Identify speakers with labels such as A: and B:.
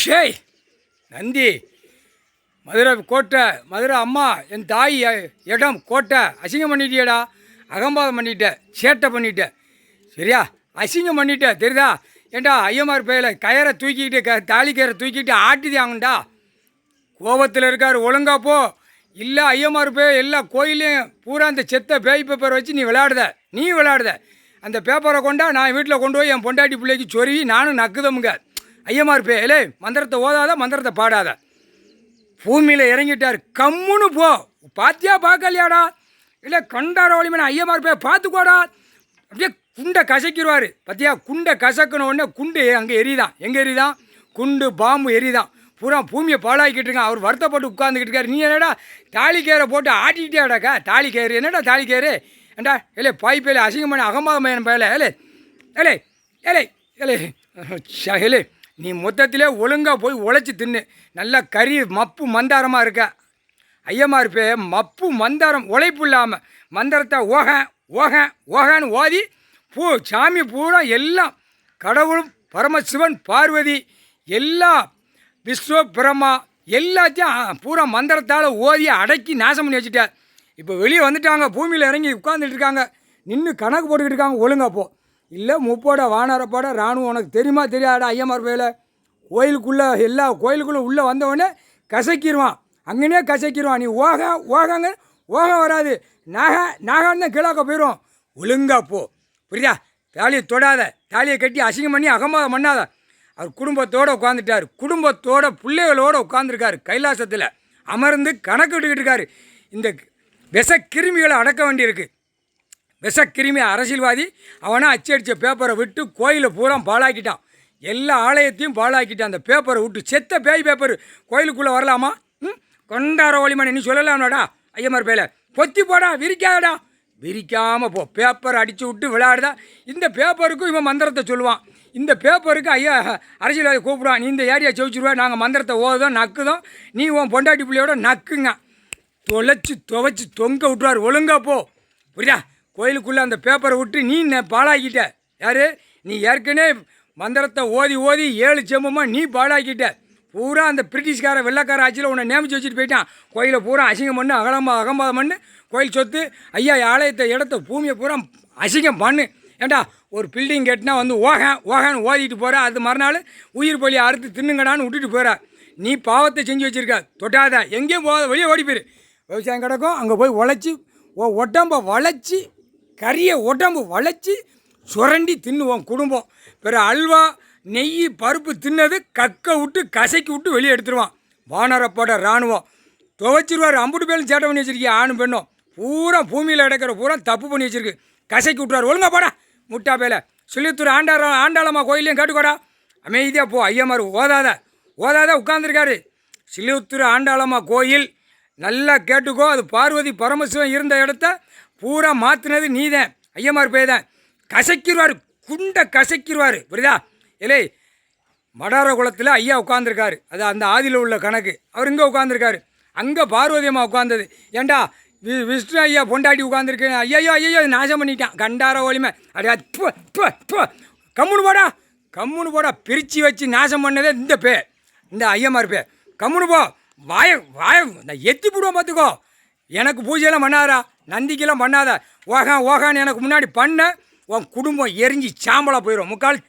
A: ஷேய் நந்தி, மதுரை கோட்டை, மதுரை அம்மா, என் தாய் இடம் கோட்டை அசிங்கம் பண்ணிட்டியடா. அகம்பாதம் பண்ணிட்ட, சேட்டை பண்ணிட்ட, சரியா? அசிங்கம் பண்ணிட்ட, தெரியுதா? ஏண்டா ஐயமார் பையில கயரை தூக்கிக்கிட்டு தாலி கயரை தூக்கிட்டு ஆட்டிதாங்கண்டா. கோபத்தில் இருக்கார், ஒழுங்கா போ. இல்லை ஐயமார் பேய் எல்லா கோயிலையும் பூரா அந்த செத்த பேய் பேப்பரை வச்சு நீ விளையாடுத. அந்த பேப்பரை கொண்டா நான் வீட்டில் கொண்டு போய் என் பொண்டாட்டி பிள்ளைக்கு சொருவி நானும் நக்குதமுங்க. ஐயமார் பேய் இல்லை மந்திரத்தை ஓதாத, மந்திரத்தை பாடாத. பூமியில் இறங்கிட்டார், கம்முன்னு போ. பாத்தியா பார்க்கலையாடா? இல்லை கண்டார வலிமனை ஐயமார் பேய் பார்த்துக்கோடா. அப்படியே குண்டை கசக்கிடுவார். பார்த்தியா, குண்டை கசக்கின உடனே குண்டு அங்கே எரிதான். எங்கே எரிதான்? குண்டு பாம்பு எரிதான். பூரா பூமியை பாழாக்கிட்டு இருக்கான். அவர் வருத்தப்பட்டு உட்காந்துக்கிட்டு இருக்காரு. நீ என்னடா தாலி கயிறை போட்டு ஆட்டிக்கிட்டேடாக்கா? தாலி கயிறு என்னடா தாலி கயிறு? ஏண்டா ஏலே பாய் பேலே அசிங்கம் பண்ண அகம்பாதம் பையன் பேல ஏலே ஏலே ஏலே ஏலே ஏலே நீ மொத்தத்திலே ஒழுங்காக போய் உழைச்சி தின்னு. நல்லா கறி மப்பு மந்தாரமாக இருக்க. ஐயமார் பே மப்பு மந்தாரம் உழைப்பு இல்லாமல் மந்திரத்தை ஓகன்னு ஓதி சாமி பூரா எல்லாம் கடவுளும் பரமசிவன் பார்வதி எல்லாம் விஸ்வ பிரம்மா எல்லாத்தையும் பூரா மந்திரத்தால் ஓதி அடக்கி நாசம் பண்ணி வச்சுட்டார். இப்போ வெளியே வந்துட்டாங்க, பூமியில் இறங்கி உட்காந்துட்டு இருக்காங்க. நின்று கணக்கு போட்டுக்கிட்டு இருக்காங்க. ஒழுங்கா போ. இல்லை முப்போட வானரப்போட ராணுவம் உனக்கு தெரியுமா தெரியாடா? ஐயமார் பையில கோயிலுக்குள்ளே எல்லா கோயிலுக்குள்ளே உள்ளே வந்தவொடனே கசக்கிடுவான். அங்கேனே கசக்கிடுவான். நீ ஓகங்க வராது. நாகான்னு தான் கிழக்க போயிடும். ஒழுங்கா போ, புரியுதா? தாலியை தொடாத, தாலியை கட்டி அசிங்கம் பண்ணி அகம்பாதம் பண்ணாத. அவர் குடும்பத்தோடு உட்காந்துட்டார், குடும்பத்தோட பிள்ளைகளோடு உட்காந்துருக்காரு. கைலாசத்தில் அமர்ந்து கணக்கு விட்டுக்கிட்டு இருக்காரு. இந்த விஷக்கிருமிகளை அடக்க வேண்டியிருக்கு. விஷக்கிருமி அரசியல்வாதி அவனை அச்சடித்த பேப்பரை விட்டு கோயிலை பூரா பாழாக்கிட்டான். எல்லா ஆலயத்தையும் பாழாக்கிட்டான். அந்த பேப்பரை விட்டு செத்த பேய் பேப்பர் கோயிலுக்குள்ளே வரலாமா? கொண்டார ஒளிமணி நீ சொல்லலாம்டாடா? ஐயமார் பேயில பொத்தி போடா, விரிக்காதடா. விரிக்காமல் போ. பேப்பரை அடித்து விட்டு விளையாடுதா. இந்த பேப்பருக்கும் இவன் மந்திரத்தை சொல்லுவான். இந்த பேப்பருக்கு ஐயா அரசியல்வாதி கூப்பிடுவான். நீ இந்த ஏரியா செவிச்சிருவா, நாங்கள் மந்திரத்தை ஓதுதோம் நக்குதோம், நீ உன் பொண்டாட்டி பிள்ளையோட நக்குங்க. துவைச்சி தொங்க விட்டுருவார். ஒழுங்கா போ, புரியுதா? கோயிலுக்குள்ளே அந்த பேப்பரை விட்டு நீ பாழாக்கிட்ட. யார் நீ? ஏற்கனவே மந்திரத்தை ஓதி 7 செம்பமாக நீ பாழாக்கிட்ட. பூரா அந்த பிரிட்டிஷ்கார வெள்ளக்கார ஆட்சியில் உன்னை நியமிச்சு வச்சுட்டு போயிட்டான். கோயிலை பூரா அசிங்கம் பண்ணு, அகம்பாதம் பண்ணு. கோயில் சொத்து ஐயா ஆலயத்தை இடத்த பூமியை பூரா அசிங்கம் பண்ணு. ஏண்டா ஒரு பில்டிங் கட்டினா வந்து ஓகன்னு ஓதிட்டு போகிற, அது மறுநாள் உயிர் பலியை அறுத்து தின்னுங்கடான்னு விட்டுட்டு போகிற. நீ பாவத்தை செஞ்சு வச்சுருக்க. தொட்டாத, எங்கேயும் போகாத, வெளியே ஓடி போயிரு. விவசாயம் கிடக்கும், அங்கே போய் உழைச்சி உடம்பை வளைச்சி கறியை உடம்பு வளைச்சி சுரண்டி தின்னுவோம் குடும்பம். பிற அல்வா நெய் பருப்பு தின்னது கக்க விட்டு கசக்கி விட்டு வெளியே எடுத்துருவான். வானரப்போட இராணுவம் துவைச்சிருவார். அம்புட்டு பேரும் சேட்டை பண்ணி வச்சுருக்கீங்க. ஆணும் பெண்ணும் பூரா பூமியில் கிடக்கிற பூரா தப்பு பண்ணி வச்சுருக்கு. கசக்கி விட்டுருவார். ஒழுங்கா போடா முட்டா பேல. சிலித்தூர் ஆண்டாளம்மா கோயிலையும் கேட்டுக்கோடா. அமைதியாக போ. ஐயமார் ஓதாத உட்காந்துருக்காரு. சிலித்தூர் ஆண்டாளம்மா கோயில் நல்லா கேட்டுக்கோ. அது பார்வதி பரமசிவன் இருந்த இடத்த பூரா மாற்றினது நீதான். ஐயமார் பேய் தான். கசக்கிடுவார், குண்டை கசக்கிடுவார், புரியுதா? இல்லை மடார குளத்தில் ஐயா உட்காந்துருக்காரு. அது அந்த ஆதியில் உள்ள கணக்கு. அவர் இங்கே உட்காந்துருக்காரு. அங்கே பார்வதி அம்மா உட்காந்தது. ஏண்டா விஷ்ணு ஐயா பொண்டாட்டி உட்காந்துருக்கு. ஐயோ நாசம் பண்ணிட்டான். கண்டார ஒளிமை அப்படியே கம்முன்னு போடா. பிரித்து வச்சு நாசம் பண்ணதே இந்த ஐயமார் பே. கம்முன்னு போ. வாய நான் எத்தி போடுவோம் பார்த்துக்கோ. எனக்கு பூஜையெல்லாம் பண்ணாதா, நந்திக்கெல்லாம் பண்ணாத. ஓகான்னு எனக்கு முன்னாடி பண்ண உன் குடும்பம் எரிஞ்சு சாம்பலாக போயிடும். முக்கால்